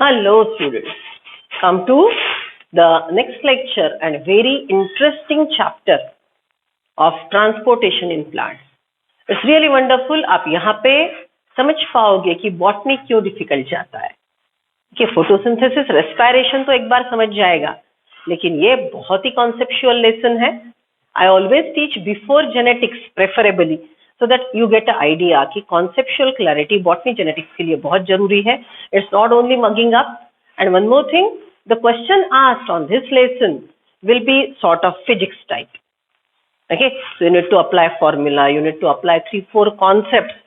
Hello students, come to the next lecture and very interesting chapter of transportation in plants. It's really wonderful. आप यहाँ पे समझ पाओगे कि बॉटनी क्यों डिफिकल्ट जाता है कि फोटोसिंथेसिस रेस्पिरेशन तो एक बार समझ जाएगा, लेकिन ये बहुत ही कॉन्सेप्चुअल लेसन है. I always teach before genetics preferably so that you get an idea कि conceptual clarity botany genetics के लिए बहुत जरूरी है. It's not only mugging up. And one more thing, the question asked on this lesson will be sort of physics type. Okay, so you need to apply formula, you need to apply 3-4 concepts,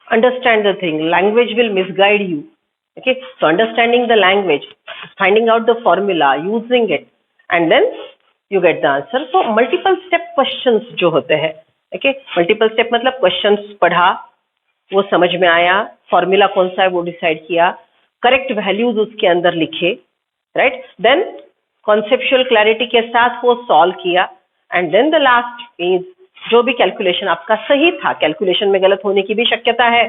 understand the thing. Language will misguide you. Okay, so understanding the language, finding out the formula, using it, and then you get the answer. So multiple step questions जो होते हैं, okay, multiple step मतलब questions पढ़ा, वो समझ में आया, formula कौन सा है वो डिसाइड किया, करेक्ट वैल्यूज उसके अंदर लिखे, राइट, देन कॉन्सेप्चुअल क्लैरिटी के साथ वो सॉल्व किया, and then the last is जो भी कैलकुलेशन आपका सही था, कैलकुलेशन में गलत होने की भी शक्यता है,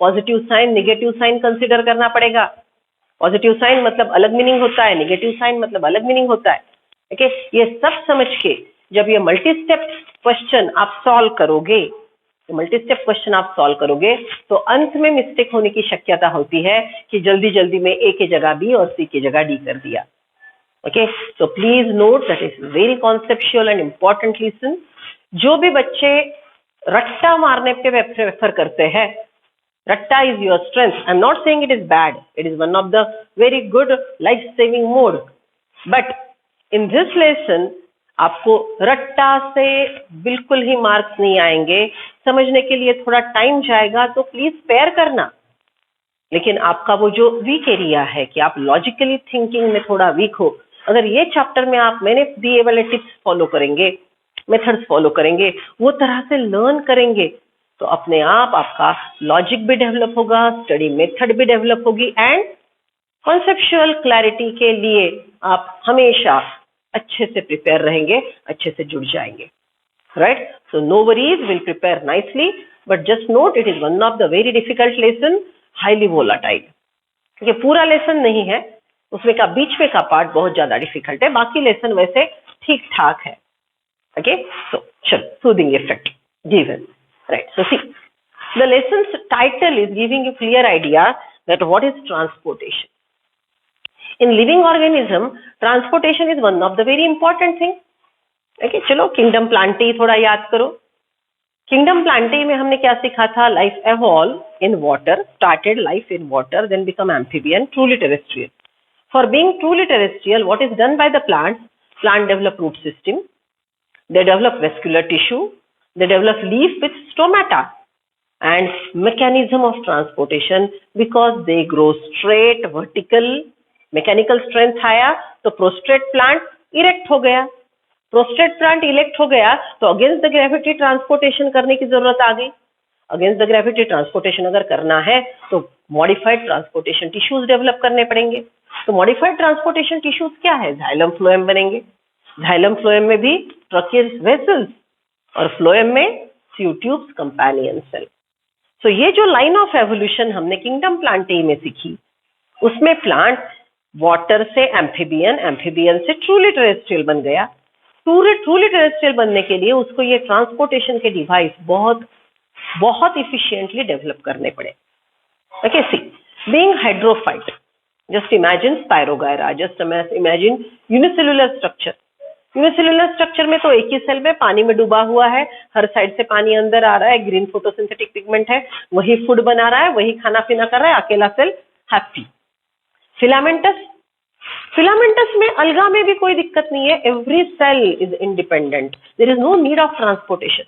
positive sign negative sign consider करना पड़ेगा. पॉजिटिव साइन मतलब अलग मीनिंग होता है, नेगेटिव साइन मतलब अलग मीनिंग होता है. ओके, ये सब समझ के जब ये मल्टी स्टेप क्वेश्चन आप सॉल्व करोगे, मल्टी स्टेप क्वेश्चन आप सॉल्व करोगे, तो अंत में मिस्टेक होने की शक्यता होती है कि जल्दी जल्दी में ए की जगह बी और सी की जगह डी कर दिया. Okay, so please note that is very conceptual and important lesson. जो भी बच्चे रट्टा मारने पे प्रेफर करते हैं, रट्टा is your strength. I am not saying it is bad, it is one of the very good life saving mode, but in this lesson आपको रट्टा से बिल्कुल ही मार्क्स नहीं आएंगे. समझने के लिए थोड़ा टाइम जाएगा, तो प्लीज स्पेयर करना. लेकिन आपका वो जो वीक एरिया है कि आप लॉजिकली थिंकिंग में थोड़ा वीक हो, अगर ये चैप्टर में आप मैंने दिए वाले टिप्स फॉलो करेंगे, मेथड्स फॉलो करेंगे, वो तरह से लर्न करेंगे, तो अपने आप आपका लॉजिक भी डेवलप होगा, स्टडी मेथड भी डेवलप होगी, एंड कॉन्सेप्चुअल क्लैरिटी के लिए आप हमेशा अच्छे से प्रिपेयर रहेंगे, अच्छे से जुड़ जाएंगे, right. So no worries, will prepare nicely, but just note it is one of the very difficult lesson, highly volatile. क्योंकि पूरा लेसन नहीं है, उसमें का बीच में का पार्ट बहुत ज्यादा डिफिकल्ट है, बाकी लेसन वैसे ठीक ठाक है. ओके, सो चलो, soothing effect given, right. So see, the lessons title is giving you clear idea that what is transportation. In living organism, transportation is one of the very important thing. Okay, चलो kingdom Plantae थोड़ा याद करो. Kingdom Plantae में हमने क्या सीखा था? Life evolve in water, started life in water, then become amphibian, truly terrestrial. For being truly terrestrial, what is done by the plants? Plant develop root system, they develop vascular tissue, they develop leaf with stomata, and mechanism of transportation because they grow straight, vertical. Mechanical strength आया तो prostate plant erect हो गया. Prostate plant erect हो गया तो against the gravity transportation करने की जरूरत आ गई. अगेंस्ट द ग्रेविटी ट्रांसपोर्टेशन अगर करना है तो मॉडिफाइड ट्रांसपोर्टेशन टिश्यूज डेवलप करने पड़ेंगे. तो मॉडिफाइड ट्रांसपोर्टेशन टिश्यूज क्या है? जाइलम फ्लोएम बनेंगे. जाइलम फ्लोएम में भी ट्रकियस वेसल्स और फ्लोएम में ट्यूब ट्यूब्स, कंपेनियन सेल. सो ये जो लाइन ऑफ एवोल्यूशन हमने किंगडम प्लांटी में सीखी, उसमें प्लांट वाटर से एम्फीबियन, एम्फीबियन से ट्रूली टेरेस्ट्रियल बन गया. ट्रूली टेरेस्ट्रियल बनने के लिए उसको ये ट्रांसपोर्टेशन के डिवाइस बहुत बहुत इफिशिएंटली डेवलप करने पड़े. Okay, see, being hydrophyte, just imagine spirogyra, just imagine unicellular structure. Unicellular structure में तो एक ही सेल में पानी में डूबा हुआ है, हर साइड से पानी अंदर आ रहा है, ग्रीन फोटोसिंथेटिक पिगमेंट है, वही फूड बना रहा है, वही खाना पीना कर रहा है, अकेला सेल हैप्पी. फिलामेंटस, फिलामेंटस में अलगा में भी कोई दिक्कत नहीं है. Every cell is independent, there is no need of transportation.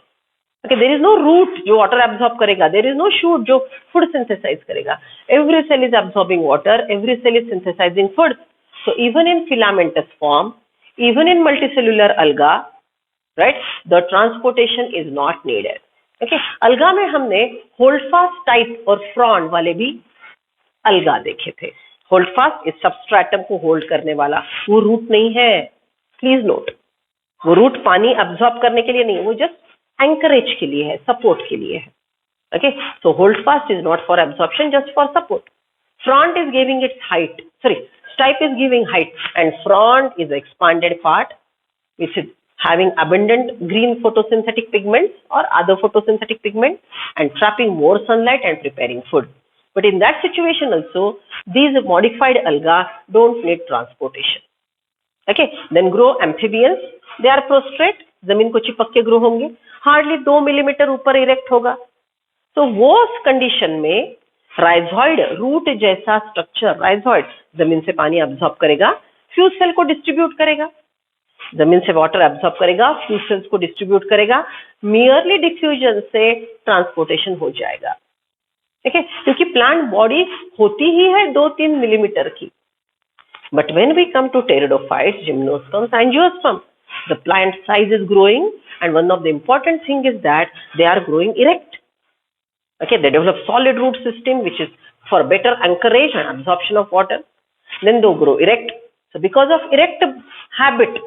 Okay, there is no root जो वाटर एब्सॉर्ब करेगा, देयर इज नो शूट जो फूड सिंथेसाइज करेगा. Every cell is absorbing water, every cell is synthesising food. So even in filamentous form, even in multicellular alga, right, the transportation is not needed. Okay, alga में हमने होल्डफास्ट type और frown वाले भी अलगा देखे थे. होल्डफास्ट इस सबस्ट्रेटम को होल्ड करने वाला, वो रूट नहीं है. प्लीज नोट, वो रूट पानी अब्सॉर्ब करने के लिए नहीं, वो जस्ट एंकरेज के लिए है, सपोर्ट के लिए है. Okay, so holdfast is not for absorption, just for support. Front is giving its height, stipe is giving height, and front is the expanded part which is having abundant green photosynthetic pigments or other photosynthetic pigments and trapping more sunlight and preparing food. But in that situation also, these modified alga don't need transportation. Okay, then grow amphibians. They are prostrate, जमीन को चिपक के grow होंगे, hardly 2 millimetre ऊपर erect होगा. तो वो condition में राइजॉइड रूट जैसा स्ट्रक्चर, राइजॉइड जमीन से पानी अब्सॉर्ब करेगा, फ्यूज सेल को डिस्ट्रीब्यूट करेगा, जमीन से वाटर अब्सॉर्ब करेगा, फ्यूज सेल्स को डिस्ट्रीब्यूट करेगा, मियरली डिफ्यूजन से ट्रांसपोर्टेशन हो जाएगा. ठीक है, क्योंकि प्लांट बॉडी होती ही है 2-3 मिलीमीटर की. But when we come to pteridophytes, gymnosperms, angiosperms, the plant size is growing, and one of the important thing is that they are growing erect. Okay, they develop solid root system which is for better anchorage and absorption of water. Then they grow erect. So because of erect habit,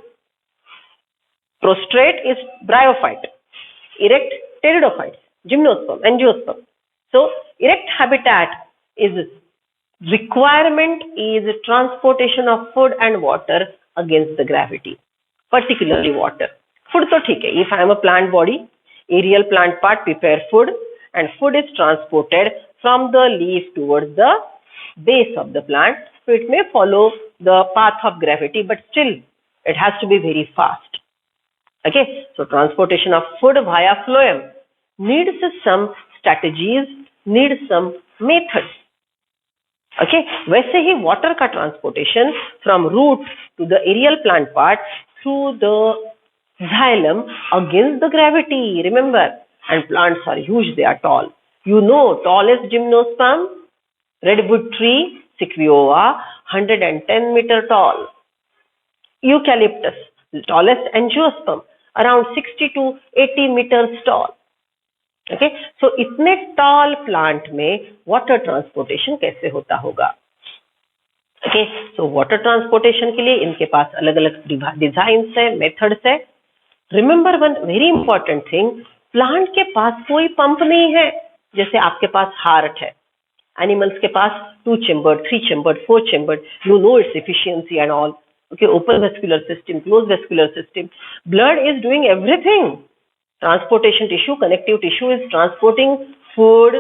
prostrate is bryophyte, erect pteridophytes, gymnosperm, angiosperm. So erect habitat is requirement is transportation of food and water against the gravity, particularly water. Food तो ठीक है, if I am a plant body, aerial plant part prepare food and food is transported from the leaf towards the base of the plant. So it may follow the path of gravity, but still it has to be very fast. Okay, so transportation of food via phloem needs some strategies, needs some methods. Okay, वैसे ही water का transportation from root to the aerial plant part through the xylem against the gravity, remember, and plants are huge, they are tall. You know, tallest gymnosperm, redwood tree, sequoia, 110 meter tall. Eucalyptus, tallest angiosperm, around 60 to 80 meters tall. Okay, so इतने tall plant में water transportation कैसे होता होगा? Okay, so water transportation के लिए इनके पास अलग अलग डिजाइन है, मेथड्स है. Remember one very important thing, plant के पास कोई पंप नहीं है, जैसे आपके पास हार्ट है. Animals के पास 2 chambered, 3 chambered, 4 chambered, you know its efficiency and all. Okay, open vascular system, closed vascular system. Blood is doing everything. Transportation tissue, connective tissue is transporting food,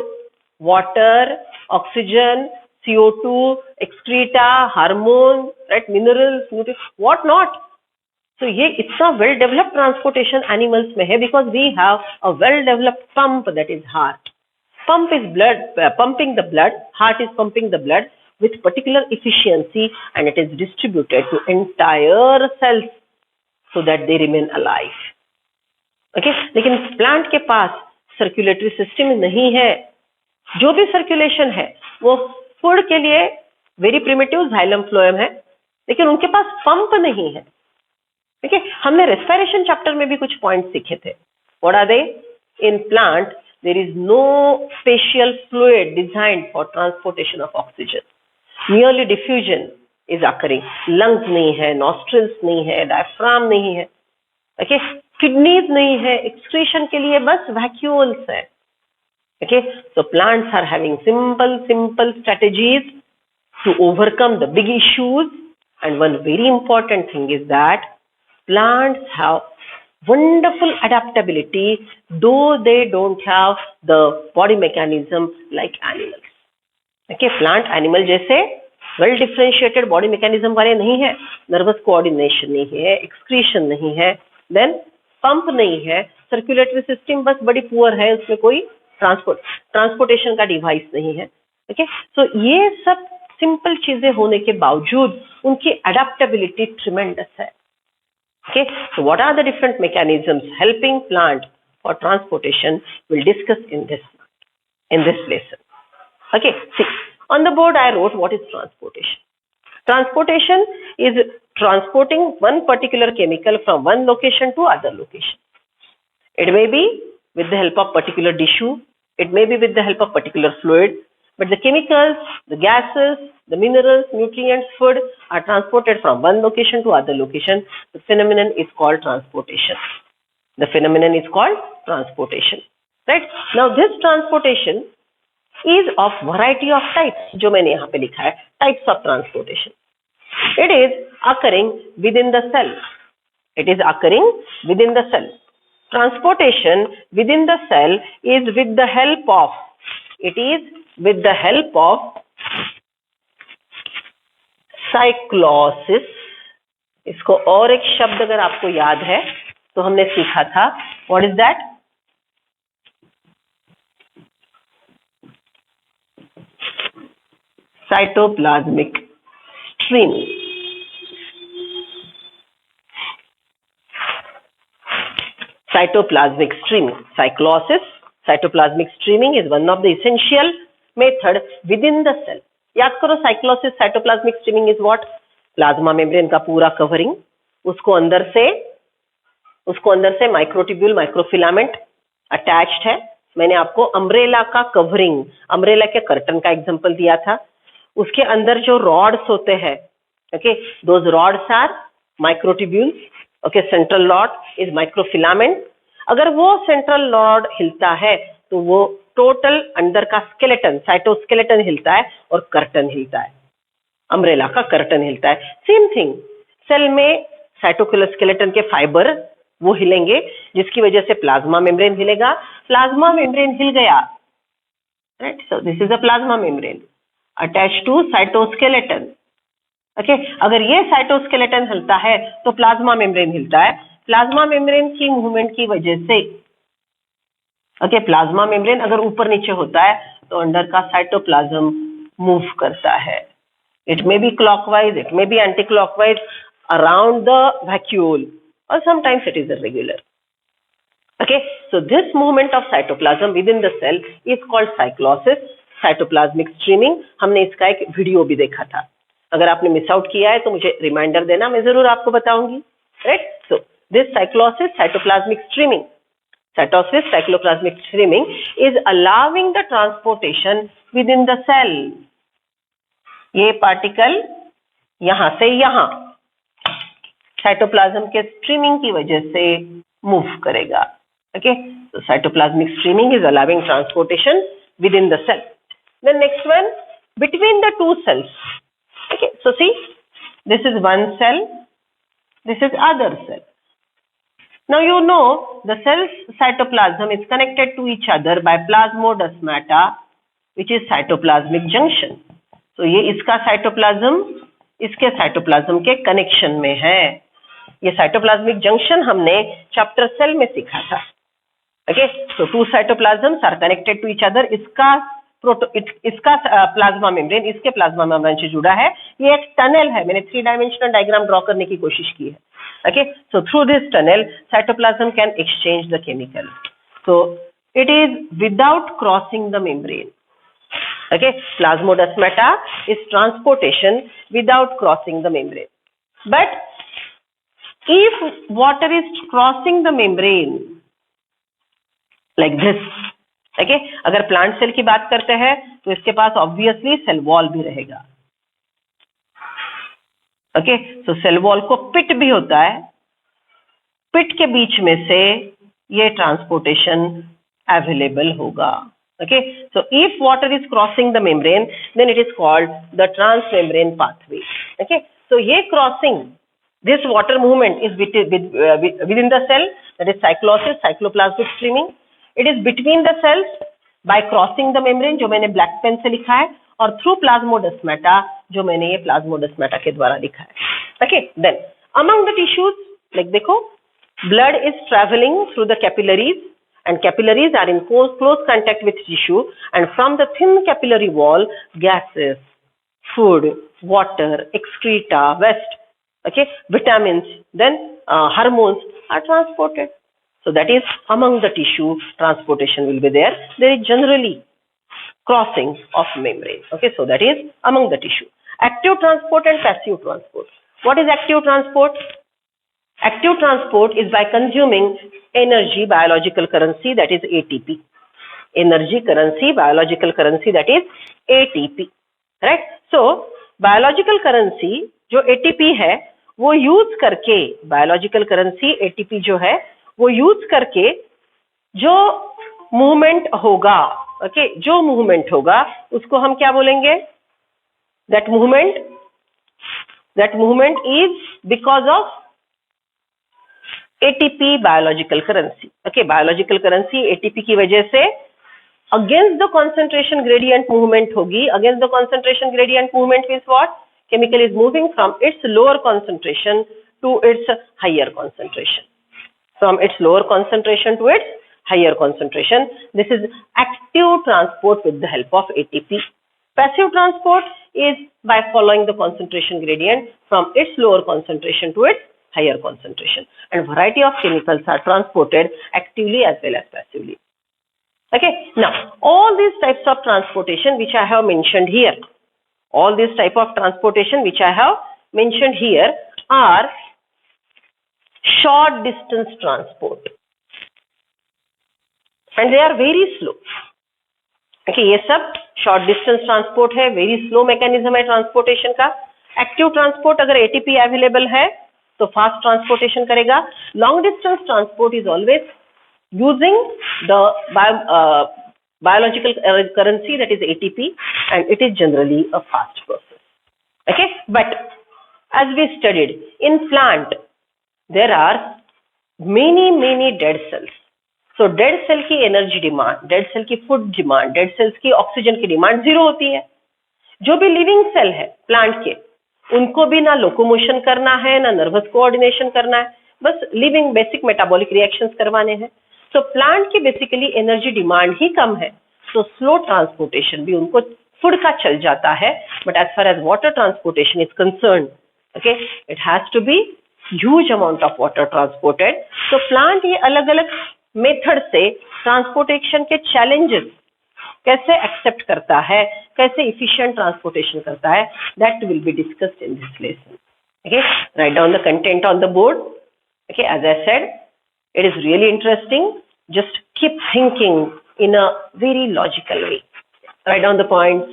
water, oxygen, CO2, excreta, hormones, right, minerals, nutrients, what not. So ये इतना well developed transportation animals में है because we have a well developed pump, that is heart. Pump is blood, pumping the blood, heart is pumping the blood with particular efficiency and it is distributed to entire cells so that they remain alive. Okay, लेकिन plant के पास circulatory system नहीं है. जो भी circulation है वो food के लिए वेरी प्रिमिटिव जाइलम फ्लोएम है, लेकिन उनके पास पंप नहीं है. ठीक है, हमने रेस्पिरेशन चैप्टर में भी कुछ पॉइंट सीखे थे. What are they? In plant there is no special fluid designed for transportation of oxygen. Merely diffusion is occurring. Lungs नहीं है, नॉस्ट्रिल्स नहीं है, डायफ्राम नहीं है. ओके, किडनीज नहीं है, एक्सक्रीशन के लिए बस वैक्यूल्स है. Okay, so plants are having simple strategies to overcome the big issues. And one very important thing is that plants have wonderful adaptability, though they don't have the body mechanism like animals. Okay, plant animal जैसे well differentiated body mechanism वाले नहीं है. nervous coordination नहीं है, excretion नहीं है, then pump नहीं है, circulatory system बस बड़ी poor है, उसमें कोई transportation का device नहीं है. Okay, so ये सब simple चीजें होने के बावजूद उनकी adaptability tremendous है. Okay, so what are the different mechanisms helping plant for transportation? We'll discuss in this lesson. Okay, see, on the board I wrote what is transportation. Transportation is transporting one particular chemical from one location to other location. It may be with the help of particular tissue, it may be with the help of particular fluid, but the chemicals, the gases, the minerals, nutrients, food are transported from one location to other location. The phenomenon is called transportation. The phenomenon is called transportation. Right? Now this transportation is of variety of types, जो मैंने यहाँ पे लिखा है, types of transportation. It is occurring within the cell. It is occurring within the cell. Transportation within the cell is with the help of, it is with the help of cyclosis. इसको और एक शब्द अगर आपको याद है तो हमने सीखा था, what is that? Cytoplasmic streaming. Cytoplasmic streaming. Cyclosis, cytoplasmic streaming is one of the essential method within the cell. याद करो, cyclosis, cytoplasmic streaming is what? Plasma membrane का पूरा कवरिंग, उसको अंदर से माइक्रोट्यूब्यूल, माइक्रोफिलामेंट अटैच्ड है. मैंने आपको अम्ब्रेला का कवरिंग, अम्ब्रेला के कर्टन का एग्जांपल दिया था. उसके अंदर जो रॉड्स होते हैं, okay, those rods are microtubules. Okay, central rod is microfilament. अगर वो सेंट्रल रॉड हिलता है तो वो टोटल अंदर का स्केलेटन, साइटोस्केलेटन हिलता है और कर्टन हिलता है, अम्ब्रेला का कर्टन हिलता है. सेम थिंग सेल में साइटोस्केलेटन के फाइबर वो हिलेंगे, जिसकी वजह से प्लाज्मा मेम्ब्रेन हिलेगा. प्लाज्मा मेम्ब्रेन हिल गया, right, so this is a plasma membrane attached to cytoskeleton. Okay, अगर ये साइटोस्केलेटन हिलता है तो प्लाज्मा मेम्ब्रेन हिलता है. प्लाज्मा मेम्ब्रेन की मूवमेंट की वजह से, ओके, प्लाज्मा मेम्ब्रेन अगर ऊपर नीचे होता है तो अंदर का साइटोप्लाज्म मूव करता है. It may be clockwise, it may be anti-clockwise around the vacuole, or sometimes it is irregular. Okay, so this movement of cytoplasm within the cell is called cyclosis, cytoplasmic streaming. हमने इसका एक video भी देखा था. अगर आपने miss out किया है तो मुझे रिमाइंडर देना, मैं जरूर आपको बताऊंगी. Right, so this cyclosis, cytoplasmic streaming, cytosis, cytoplasmic streaming is allowing the transportation within the cell. ये पार्टिकल यहां से यहां साइटोप्लाज्म के स्ट्रीमिंग की वजह से मूव करेगा. Okay, so cytoplasmic streaming is allowing transportation within the cell. The next one, between the two cells. Okay, so see, this is one cell, this is other cell. Now you know the cell's cytoplasm is connected to each other by plasmodesmata, which is cytoplasmic junction. तो ये इसका cytoplasm इसके cytoplasm के connection में है. ये cytoplasmic junction हमने chapter cell में सीखा था. Okay, so two cytoplasms are connected to each other. इसका प्लाज्मा मेम्ब्रेन इसके प्लाज्मा मेम्ब्रेन से जुड़ा है. ये एक टनल है, मैंने 3 डायमेंशनल डायग्राम ड्रॉ करने की कोशिश की है. Okay, so through this tunnel cytoplasm can exchange the chemical. So it is without crossing the membrane. Okay, plasmodesmata is transportation without crossing the membrane. But if water is crossing the membrane like this, okay, अगर plant cell की बात करते हैं तो इसके पास obviously cell wall भी रहेगा. Okay, सो cell wall को पिट भी होता है. पिट के बीच में से ये ट्रांसपोर्टेशन अवेलेबल होगा. Okay, so if water is crossing the membrane, then it is called the transmembrane pathway. Okay, so ये crossing, this water movement is within the cell, that is cyclosis, cytoplasmic streaming. It is between the cells by crossing the membrane, जो मैंने black pen से लिखा है, और through plasmodesmata, जो मैंने ये plasmodesmata के द्वारा लिखा है. Okay, then among the tissues, like देखो, blood is traveling through the capillaries. And capillaries are in close contact with tissue, and from the thin capillary wall, gases, food, water, excreta, waste, okay, vitamins, then hormones are transported. So that is among the tissue transportation will be there. There is generally crossing of membrane. Okay, so that is among the tissue. Active transport and passive transport. What is active transport? Active transport is by consuming energy, biological currency, that is ATP. Energy currency, biological currency, that is ATP. Right? So, biological currency जो ATP है वो use करके, biological currency ATP जो है वो use करके जो movement होगा, ओके, जो मूवमेंट होगा उसको हम क्या बोलेंगे? That movement is because of ATP biological currency. Okay, biological currency ATP की वजह से against the concentration gradient movement होगी। Against the concentration gradient movement means what? Chemical is moving from its lower concentration to its higher concentration, from its lower concentration to its higher concentration. This is active transport with the help of ATP. Passive transport is by following the concentration gradient from its lower concentration to its higher concentration. And variety of chemicals are transported actively as well as passively. Okay. Now, all these types of transportation which I have mentioned here, all these type of transportation which I have mentioned here are short distance transport and they are very slow. Okay, ये सब short distance transport है, very slow mechanism है transportation का. Active transport अगर ATP available है तो fast transportation करेगा. Long distance transport is always using the biological currency, that is ATP, and it is generally a fast process. Okay, but as we studied in plant there are many dead cells. So dead cell की energy demand, dead cell की food demand, dead cells की oxygen की demand zero होती है. जो भी living cell है plant के, उनको भी ना locomotion करना है, ना nervous coordination करना है, बस living basic metabolic reactions करवाने हैं. So plant की basically energy demand ही कम है, so slow transportation भी उनको food का चल जाता है. But as far as water transportation is concerned, okay, it has to be huge amount of water transported. So plant ये अलग अलग मेथड से ट्रांसपोर्टेशन के चैलेंजेस कैसे एक्सेप्ट करता है, कैसे इफिशिएंट ट्रांसपोर्टेशन करता है, that will be discussed in this lesson. Okay, write down the content on the board. Okay, as I said, it is really interesting. Just keep thinking in a very logical way. Write down the points.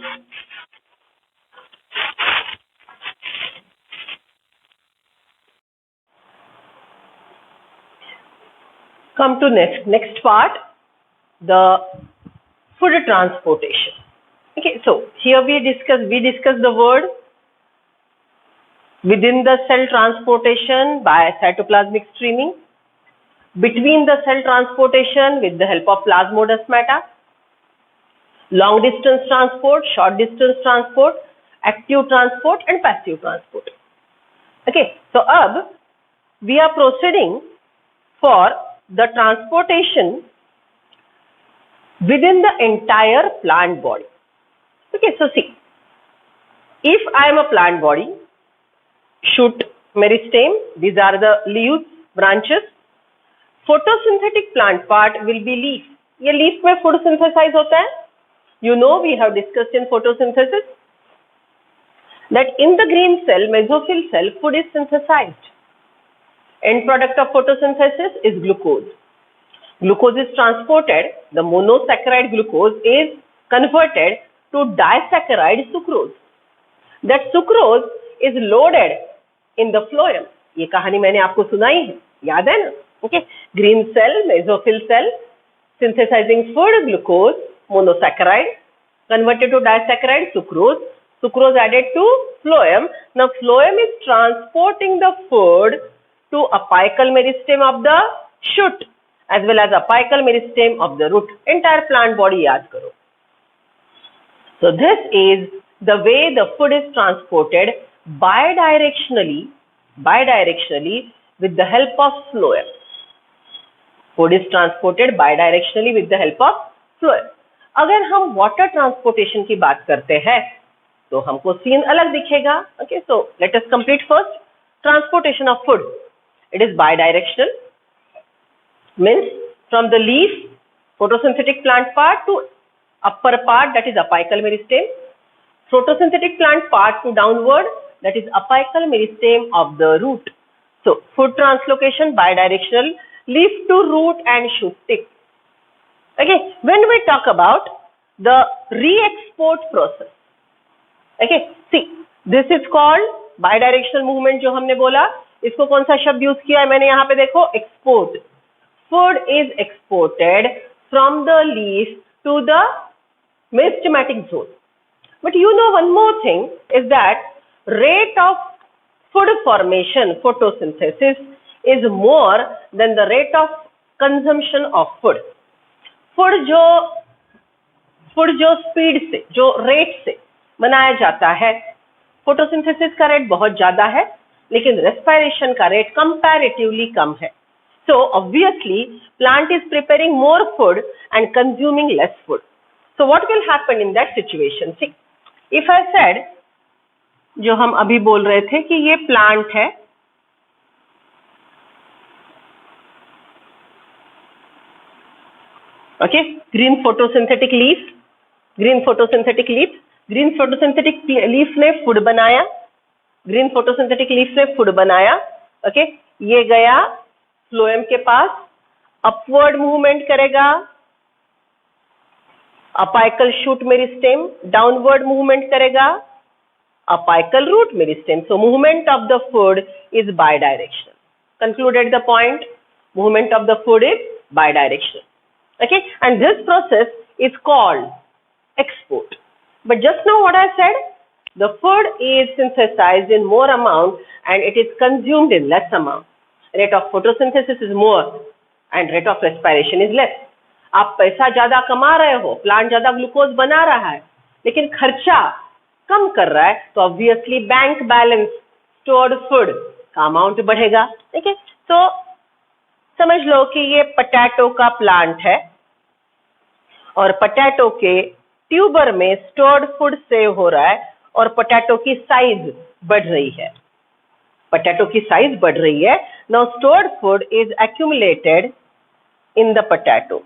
Come to next part, the food transportation. Okay, so here we discuss the word within the cell transportation by cytoplasmic streaming, between the cell transportation with the help of plasmodesmata, long distance transport, short distance transport, active transport and passive transport. Okay, so अब we are proceeding for the transportation within the entire plant body. Okay, so see, if I am a plant body, shoot, meristem, these are the leaves, branches. Photosynthetic plant part will be leaf. ये leaf में food synthesize होता है. You know, we have discussed in photosynthesis that in the green cell, mesophyll cell, food is synthesized. End product of photosynthesis is glucose. Glucose is transported, the monosaccharide glucose is converted to disaccharide sucrose. That sucrose is loaded in the phloem. ये कहानी मैंने आपको सुनाई है, याद है ना? Okay, green cell, mesophyll cell, synthesizing food, glucose, monosaccharide, converted to disaccharide sucrose, sucrose added to phloem. Now phloem is transporting the food to apical meristem of the shoot as well as apical meristem of the root. Entire plant body याद करो. So this is the way the food is transported bidirectionally with the help of phloem. Food is transported bidirectionally with the help of phloem. अगर हम water transportation की बात करते हैं तो हमको सीन अलग दिखेगा. Okay, so let us complete first transportation of food. It is bidirectional, means from the leaf, photosynthetic plant part to upper part, that is apical meristem, photosynthetic plant part to downward, that is apical meristem of the root. So food translocation bidirectional, leaf to root and shoot tip. Okay, when we talk about the re-export process, okay, see, this is called bidirectional movement. जो हमने बोला, इसको कौन सा शब्द use किया है मैंने यहाँ पे देखो, export. Food is exported from the leaf to the meristematic zone. But you know one more thing is that rate of food formation, photosynthesis, is more than the rate of consumption of food. Food जो speed से, जो rate से बनाया जाता है, photosynthesis का rate बहुत ज्यादा है, लेकिन रेस्पिरेशन का रेट कंपैरेटिवली कम है. So obviously plant is preparing more food and consuming less food. So what will happen in that situation? See, if I said, जो हम अभी बोल रहे थे कि ये प्लांट है, okay, green photosynthetic leaf, green photosynthetic leaf ने फूड बनाया, ग्रीन फोटोसिंथेटिक लीफ ने फूड बनाया. ओके, ये गया फ्लोएम के पास, अपवर्ड मूवमेंट करेगा, apical shoot meristem, downward movement करेगा, apical root meristem. So movement of the food is bidirectional. Concluded the point, movement of the food is bidirectional. Okay, and this process is called export. But just now what I said, the food is synthesized in more amount and it is consumed in less amount. Rate of photosynthesis is more and rate of respiration is less. आप पैसा ज्यादा कमा रहे हो, plant ज्यादा glucose बना रहा है, लेकिन खर्चा कम कर रहा है, तो obviously bank balance stored food का अमाउंट बढ़ेगा. ठीक है, तो समझ लो कि ये पोटैटो का प्लांट है और पोटैटो के ट्यूबर में स्टोर्ड फूड सेव हो रहा है और पोटैटो की साइज बढ़ रही है. पोटैटो की साइज बढ़ रही है. Now stored food is accumulated in the potato.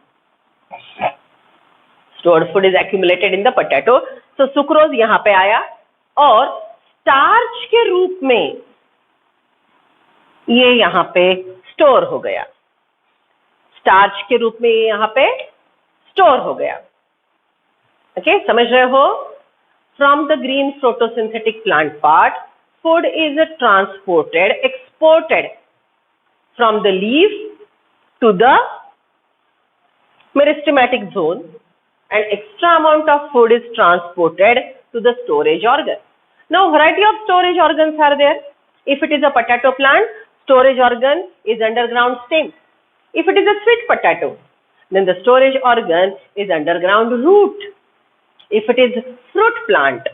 Stored food is accumulated in the potato. So sucrose यहां पे आया और स्टार्च के रूप में ये यहां पे स्टोर हो गया. स्टार्च के रूप में ये यहां पे स्टोर हो गया. ओके, समझ रहे हो? From the green photosynthetic plant part, food is transported, exported from the leaf to the meristematic zone and extra amount of food is transported to the storage organ. Now variety of storage organs are there. If it is a potato plant, storage organ is underground stem. If it is a sweet potato, then the storage organ is underground root. If it is fruit plant,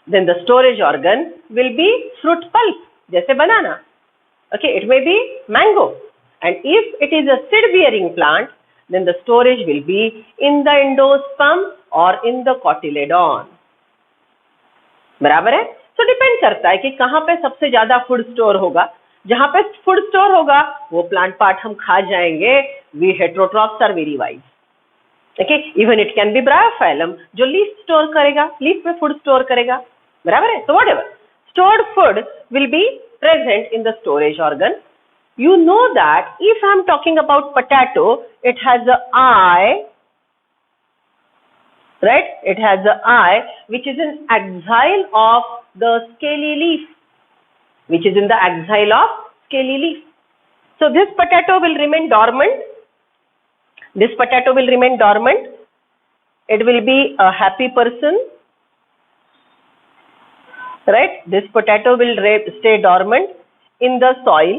then the storage organ will be fruit pulp, जैसे banana. Okay, it may be mango. And if it is a seed bearing plant, then the storage will be in the endosperm or in the cotyledon. बराबर है? तो depend करता है कि कहाँ पे सबसे ज्यादा फूड स्टोर होगा. जहां पे फूड स्टोर होगा वो प्लांट पार्ट हम खा जाएंगे. We heterotrophs are very wise. Okay, even it can be bryophyllum जो लीफ स्टोर करेगा, लीफ में फूड स्टोर करेगा. बराबर है? तो whatever stored food will be present in the storage organ. You know that if I am talking about potato, it has a eye, right? It has a eye which is in axile of the scaly leaf, which is in the axile of scaly leaf. So this potato will remain dormant. This potato will remain dormant. It will be a happy person, right? This potato will stay dormant in the soil.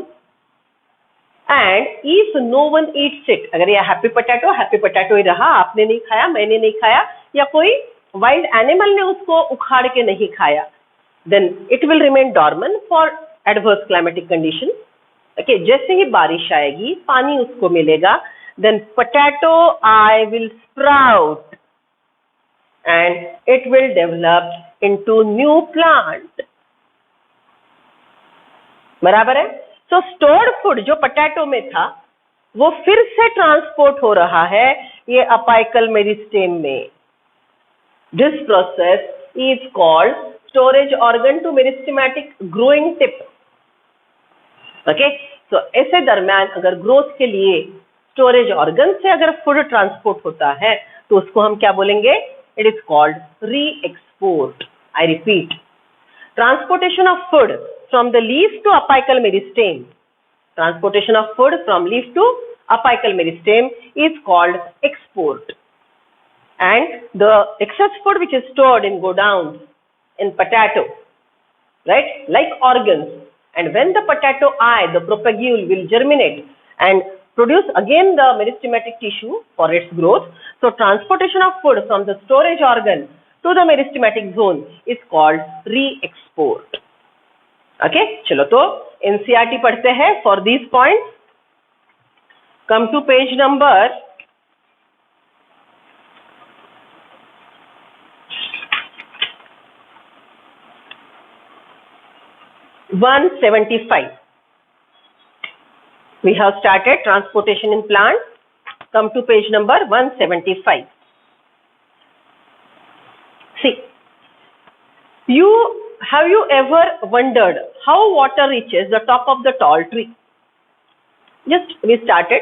And if no one eats it, अगर ये happy potato ही रहा, आपने नहीं खाया, मैंने नहीं खाया, या कोई वाइल्ड एनिमल ने उसको उखाड़ के नहीं खाया, then it will remain dormant for adverse climatic condition. Okay, जैसे ही बारिश आएगी, पानी उसको मिलेगा, then potato eye will sprout and it will develop into new plant. बराबर है? तो स्टोर्ड फूड जो पोटैटो में था वो फिर से ट्रांसपोर्ट हो रहा है ये अपाइकल मेरिस्टेम में. This process is called storage organ to meristematic growing tip. Okay, तो ऐसे दरमियान अगर ग्रोथ के लिए स्टोरेज ऑर्गन से अगर फूड ट्रांसपोर्ट होता है तो उसको हम क्या बोलेंगे? इट इज कॉल्ड री export. I repeat, transportation of food from the leaf to apical meristem. Transportation of food from leaf to apical meristem is called export. And the excess food which is stored in godowns, in potato, right, like organs, and when the potato eye, the propagule will germinate and produce again the meristematic tissue for its growth. So transportation of food from the storage organ to the meristematic zone is called re-export. Okay, चलो तो NCERT पढ़ते हैं for these points. Come to page number 175. We have started transportation in plant. Come to page number 175. See, have you ever wondered how water reaches the top of the tall tree? Just we started.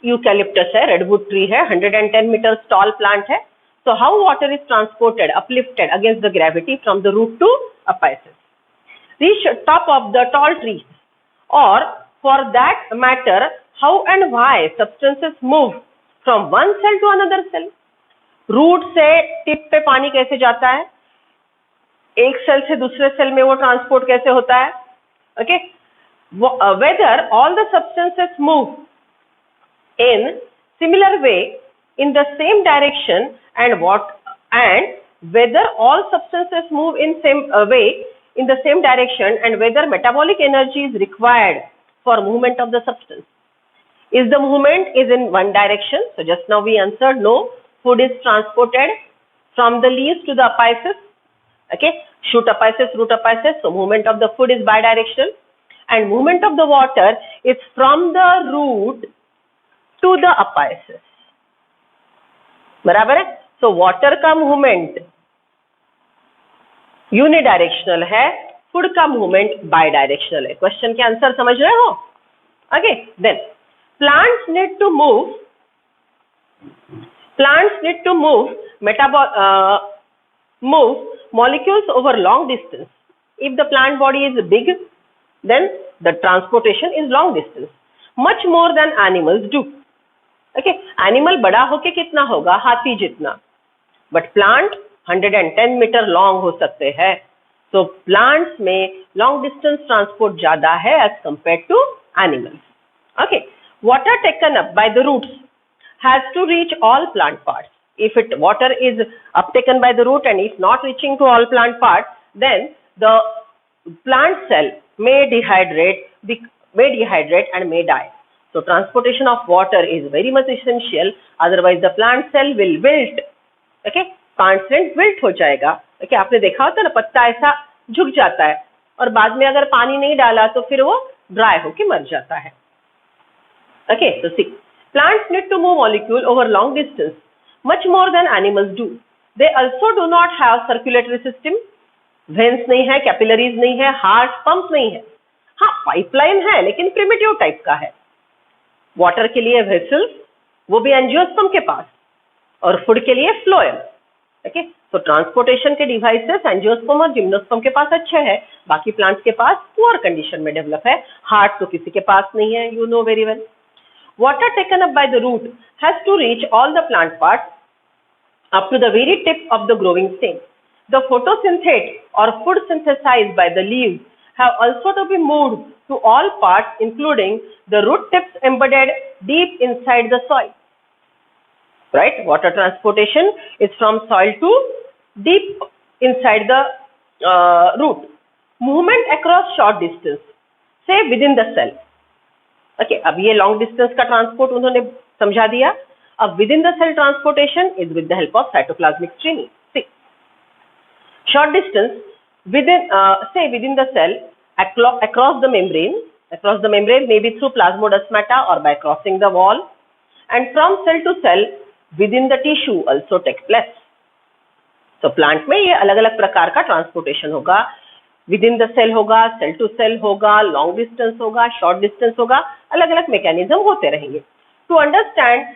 Eucalyptus है, redwood tree है, 110 meters tall plant है. So how water is transported, uplifted against the gravity from the root to apices? Reach top of the tall trees, or for that matter, how and why substances move from one cell to another cell? Root से tip पे पानी कैसे जाता है, एक cell से दूसरे cell में वो ट्रांसपोर्ट कैसे होता है? Okay, whether all the substances move in similar way in the same direction and whether all substances move in same way in the same direction and whether metabolic energy is required for movement of the substance. Is the movement is in one direction? So just now we answered no. Food is transported from the leaves to the apices. Okay, shoot apices, root apices. So movement of the food is bidirectional, and movement of the water is from the root to the apices. बराबर है? So water का movement unidirectional है, food का movement bidirectional है. Question के answer समझ रहे हो? Okay, then plants need to move molecules over long distance. If the plant body is big, then the transportation is long distance, much more than animals do. Okay, animal बड़ा होके कितना होगा? हाथी जितना. But plant 110 मीटर लॉन्ग हो सकते हैं. तो प्लांट्स में लॉन्ग डिस्टेंस ट्रांसपोर्ट ज्यादा है as compare to animals. Okay, water taken up by the roots has to reach all plant parts. If water is uptaken by the root and is not reaching to all plant parts, then the plant cell may dehydrate and may die. So transportation of water is very much essential. Otherwise, the plant cell will wilt. Okay, plant cell wilt हो जाएगा. Okay, आपने देखा होता है ना, पत्ता ऐसा झुक जाता है और बाद में अगर पानी नहीं डाला तो फिर वो ड्राई होके मर जाता है. Okay, so see, plants need to move molecule over long distance much more than animals do. They also do not have circulatory system. Veins नहीं है, capillaries नहीं है, heart pumps नहीं है. हाँ, पाइपलाइन है लेकिन प्रिमिटिव टाइप का है. वाटर के लिए वेसल्स, वो भी एंजियोस्पर्म के पास, और फूड के लिए फ्लोएम. ओके, तो ट्रांसपोर्टेशन के डिवाइसेस एंजियोस्पर्म और जिम्नोस्पर्म के पास अच्छे हैं, बाकी प्लांट्स के पास पुअर कंडीशन में डेवलप है. हार्ट तो किसी के पास नहीं है, you know very well. Water taken up by the root has to reach all the plant parts up to the very tip of the growing stem. The photosynthate or food synthesized by the leaves have also to be moved to all parts, including the root tips embedded deep inside the soil. Right? Water transportation is from soil to deep inside the root. Movement across short distance, say within the cell. Okay, अब ये long distance का transport उन्होंने समझा दिया. अब with in the cell transportation is with the help of cytoplasmic streaming. See, short distance with in the cell across the membrane may be through plasmodesmata or by crossing the wall, and from cell to cell within the tissue also take place. तो plant में ये अलग अलग प्रकार का transportation होगा. With in the cell होगा, cell to cell होगा, लॉन्ग डिस्टेंस होगा, शॉर्ट डिस्टेंस होगा, अलग अलग मैकेनिज्म होते रहेंगे. To understand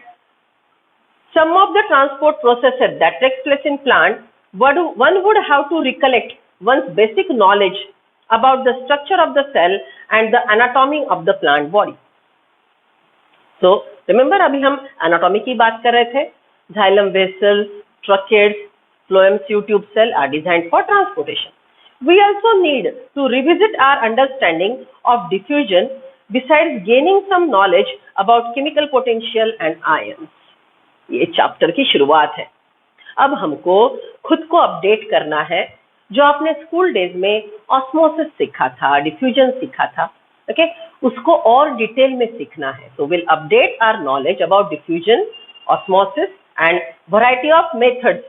some of the transport processes that takes place in plant, one would have to recollect one's basic knowledge about the structure of the cell and the anatomy of the plant body. So remember अभी हम anatomy की बात कर रहे थे. Xylem vessels, tracheids, phloem tube cell are designed for transportation. We also need to revisit our understanding of diffusion besides gaining some knowledge about chemical potential and ions. ये chapter की शुरुआत है. अब हमको खुद को अपडेट करना है. जो आपने स्कूल डेज में ऑस्मोसिस सीखा था, डिफ्यूजन सीखा था, ओके, उसको और डिटेल में सीखना है. तो will update our knowledge about diffusion, osmosis and variety of methods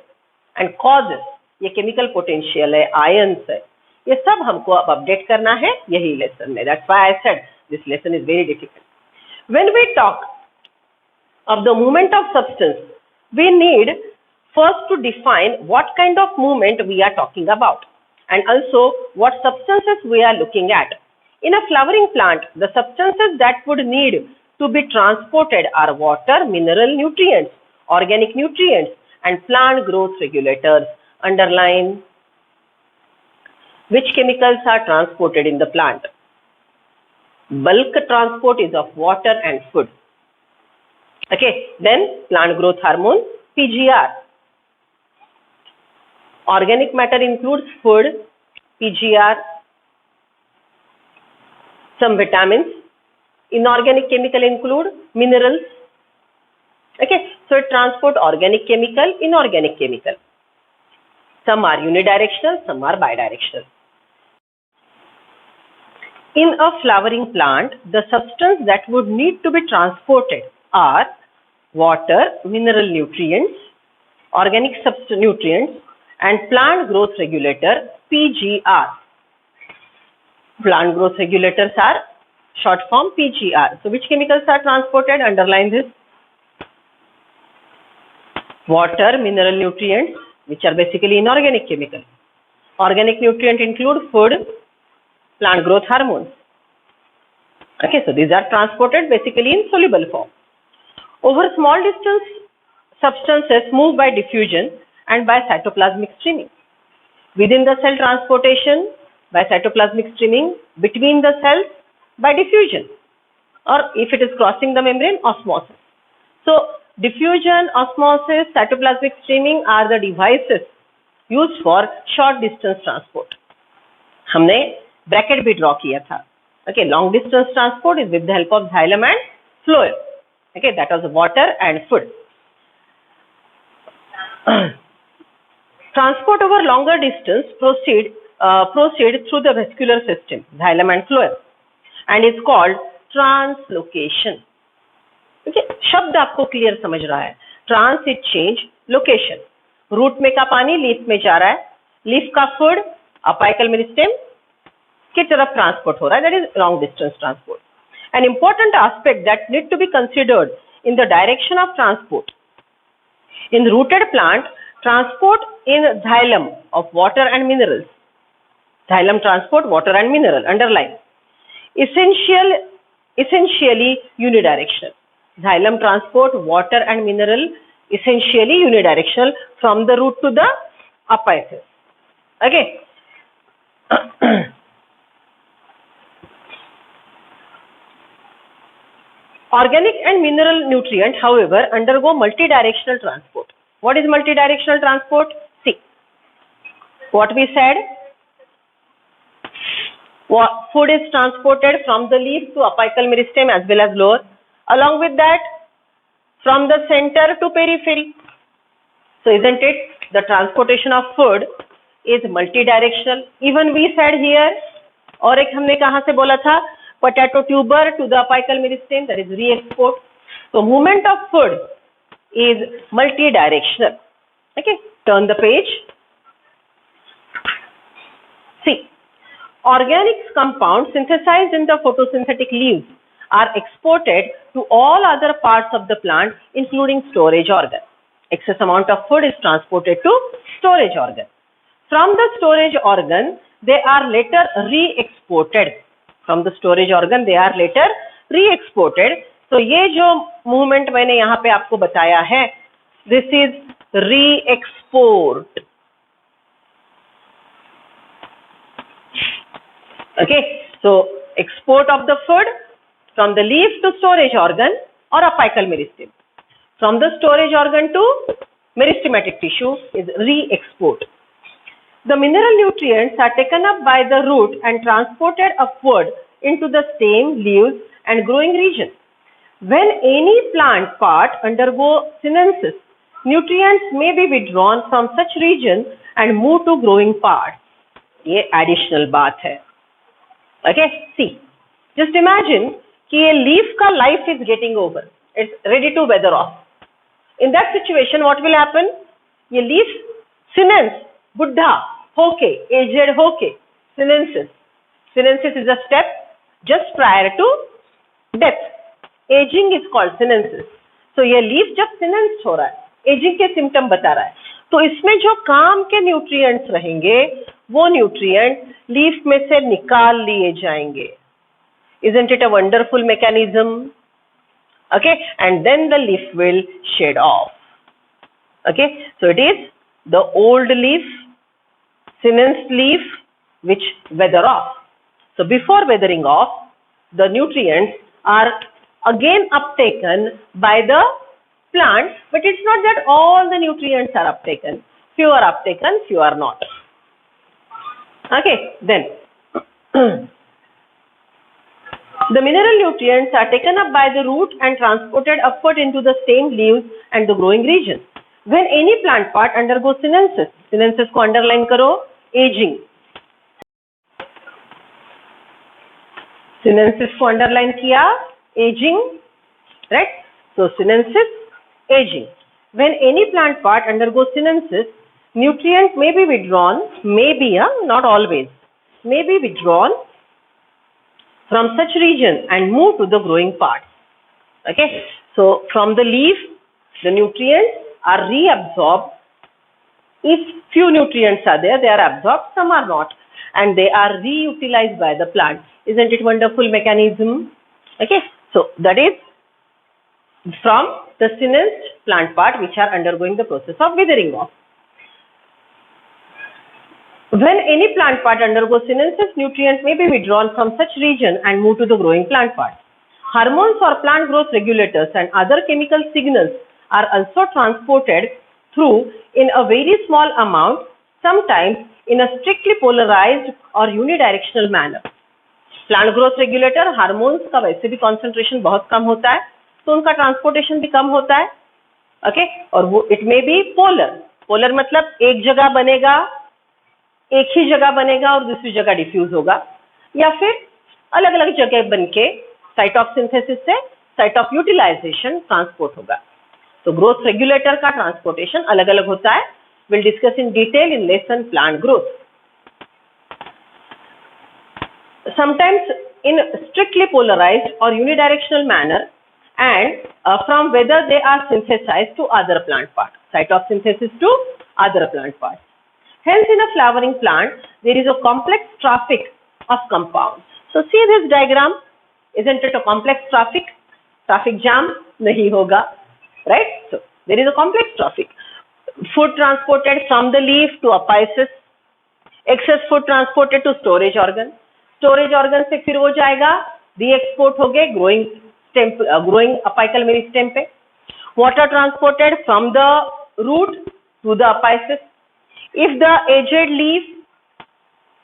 and causes. ये केमिकल पोटेंशियल है, आयंस है, ये सब हमको अब अपडेट करना है यही लेसन में. That's why I said this lesson is very difficult. When we talk of the movement of substance, we need first to define what kind of movement we are talking about and also what substances we are looking at. In a flowering plant, the substances that would need to be transported are water, mineral nutrients, organic nutrients and plant growth regulators. Underline which chemicals are transported in the plant. Bulk transport is of water and food. Okay, then plant growth hormone, PGR. Organic matter includes food, PGR, some vitamins. Inorganic chemical include minerals. Okay, so it transport organic chemical, inorganic chemical. Some are unidirectional, some are bidirectional. In a flowering plant, the substance that would need to be transported are water, mineral nutrients, organic nutrients and plant growth regulator, PGR. Plant growth regulators are short form PGR. So which chemicals are transported? Underline this. Water, mineral nutrients, which are basically inorganic chemicals. Organic nutrient include food, plant growth hormones. Okay, so these are transported basically in soluble form. Over small distance, substances move by diffusion and by cytoplasmic streaming. Within the cell, transportation by cytoplasmic streaming, between the cells by diffusion, or if it is crossing the membrane, osmosis. So diffusion, osmosis, cytoplasmic streaming are the devices used for short distance transport. हमने bracket भी draw किया था. Okay, long distance transport is with the help of xylem and phloem. Okay, that was water and food. Transport over longer distance proceed through the vascular system, xylem and phloem, and is called translocation. Okay, शब्द आपको clear समझ रहा है. Trans is change location. Root में का पानी leaf में जा रहा है, लीफ का फूड अपाइकल मेरिस्टेम की तरफ ट्रांसपोर्ट हो रहा है. That is long distance transport. An important aspect that need to be considered in the direction of transport. In rooted plant, transport in xylem of water and minerals. Xylem transport water and mineral. Underline. Essentially unidirectional. Xylem transport water and mineral essentially unidirectional from the root to the apices. Okay. Organic and mineral nutrient, however, undergo multidirectional transport. What is multidirectional transport? See, what we said, food is transported from the leaf to apical meristem as well as lower. Along with that, from the center to periphery. So isn't it, the transportation of food is multidirectional. Even we said here, और एक हमने कहाँ से बोला था, potato tuber to the apical meristem, that is re-export. So movement of food is multidirectional. Okay, turn the page. See, organic compounds synthesized in the photosynthetic leaves are exported to all other parts of the plant, including storage organ. Excess amount of food is transported to storage organ. From the storage organ, they are later re-exported. From the storage organ, they are later re-exported. So ये जो movement मैंने यहाँ पे आपको बताया है, this is re-export. Okay, so export of the food from the leaf to storage organ or apical meristem. From the storage organ to meristematic tissue is re-export. The mineral nutrients are taken up by the root and transported upward into the stem, leaves and growing region. When any plant part undergo synthesis, nutrients may be withdrawn from such region and move to growing parts. ये additional बात है. Okay, see, just imagine कि ये leaf का life is getting over. It's ready to weather off. In that situation, what will happen? ये leaf senesce, बुढ़ा होके, aged होके, senesces. Senesces is a step just prior to death. Aging is called senescence. So ये leaf जब senesced हो रहा है, aging के symptom बता रहा है, तो इसमें जो काम के nutrients रहेंगे, वो nutrient leaf में से निकाल लिए जाएंगे. Isn't it a wonderful mechanism? Okay, and then the leaf will shed off. Okay, so it is the old leaf, senesced leaf, which weather off. So before weathering off, the nutrients are again uptaken by the plant, but it's not that all the nutrients are uptaken. Few are uptaken, few are not. Okay, then the mineral nutrients are taken up by the root and transported upward into the stem, leaves and the growing region. When any plant part undergoes senescence, senescence को underline करो, aging. Senescence को underline किया, aging, right? So senescence, aging. When any plant part undergoes senescence, nutrients may be withdrawn, not always, may be withdrawn from such region and move to the growing parts. Okay, so from the leaf, the nutrients are reabsorbed. If few nutrients are there, they are absorbed, some are not, and they are reutilized by the plant. Isn't it wonderful mechanism? Okay, so that is from the senesced plant part which are undergoing the process of withering off. When any plant part undergoes senescence, nutrients may be withdrawn from such region and move to the growing plant part. Hormones or plant growth regulators and other chemical signals are also transported through in a very small amount, sometimes in a strictly polarized or unidirectional manner. Plant growth regulator, hormones का वैसे भी concentration बहुत कम होता है, तो उनका transportation भी कम होता है. Okay, और वो it may be polar. Polar मतलब एक जगह बनेगा, एक ही जगह बनेगा और दूसरी जगह डिफ्यूज होगा, या फिर अलग अलग जगह बनके साइट ऑफ सिंथेसिस से साइट ऑफ यूटिलाइजेशन ट्रांसपोर्ट होगा. तो ग्रोथ रेगुलेटर का ट्रांसपोर्टेशन अलग अलग होता है. Will discuss in detail in lesson plant growth. Sometimes in strictly polarised और unidirectional manner and from whether they are synthesized to other plant parts, site of synthesis to other plant parts. Hence, in a flowering plant, there is a complex traffic of compounds. So, see this diagram. Isn't it a complex traffic? Traffic jam nahi hoga, right? So, there is a complex traffic. Food transported from the leaf to apices. Excess food transported to storage organ. Storage organ से फिर वो जाएगा re-export हो गए growing stem, growing apical meristem पे. Water transported from the root to the apices. If the aged leaf,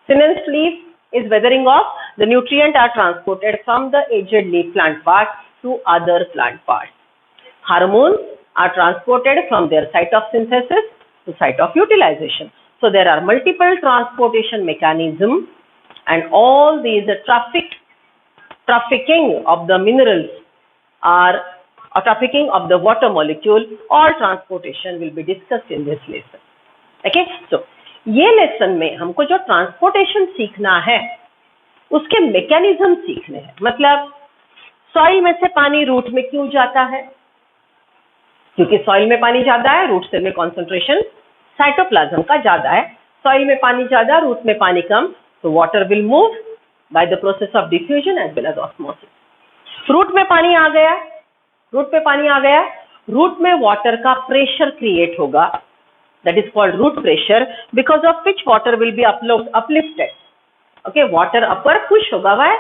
senesced leaf is weathering off, the nutrients are transported from the aged leaf plant part to other plant parts. Hormones are transported from their site of synthesis to site of utilization. So there are multiple transportation mechanisms, and all these trafficking of the minerals are trafficking of the water molecule or transportation will be discussed in this lesson. Okay, so ये lesson में हमको जो transportation सीखना है उसके mechanism सीखने हैं. मतलब सॉइल में से पानी रूट में क्यों जाता है? क्योंकि सॉइल में पानी ज्यादा है, रूट सेल में कॉन्सेंट्रेशन साइटोप्लाज्म का ज्यादा है. सॉइल में पानी ज्यादा, रूट में पानी कम, तो water will move by the process of diffusion as well as osmosis. Root में पानी आ गया, रूट में वाटर का प्रेशर क्रिएट होगा. That is called root pressure, because of which water will be uplifted. Okay, water upward push होगा. वह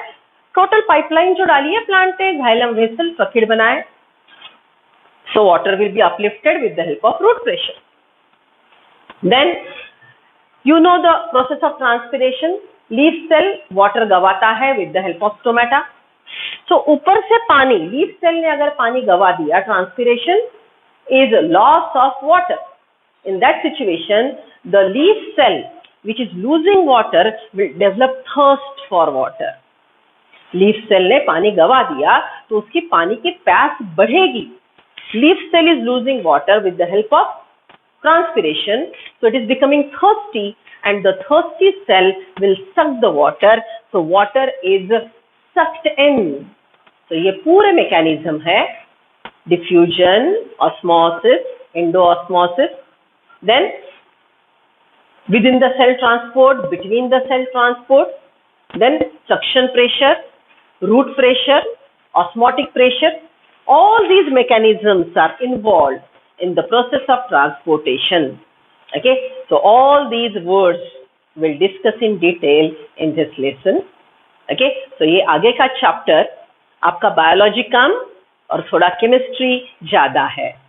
total pipeline जो डाली है प्लांट ने, xylem vessel फकीड़ बनाए, So water will be uplifted with the help of root pressure. Then you know the process of transpiration. Leaf cell water गवाता है with the help of stomata. So ऊपर से पानी, leaf cell ने अगर पानी गवा दिया, transpiration is loss of water. In that situation, the leaf cell which is losing water will develop thirst for water. Leaf cell ने पानी गवा दिया तो उसकी पानी की प्यास बढ़ेगी. Leaf cell is losing water with the help of transpiration, so it is becoming thirsty, and the thirsty cell will suck the water, so water is sucked in. So ये पूरे mechanism है diffusion, osmosis, endoosmosis, then within the cell transport, between the cell transport, then suction pressure, root pressure, osmotic pressure. All these mechanisms are involved in the process of transportation. Okay, so all these words we'll discuss in detail in this lesson. Okay, so ये आगे का chapter आपका biology कम और थोड़ा chemistry ज़्यादा है.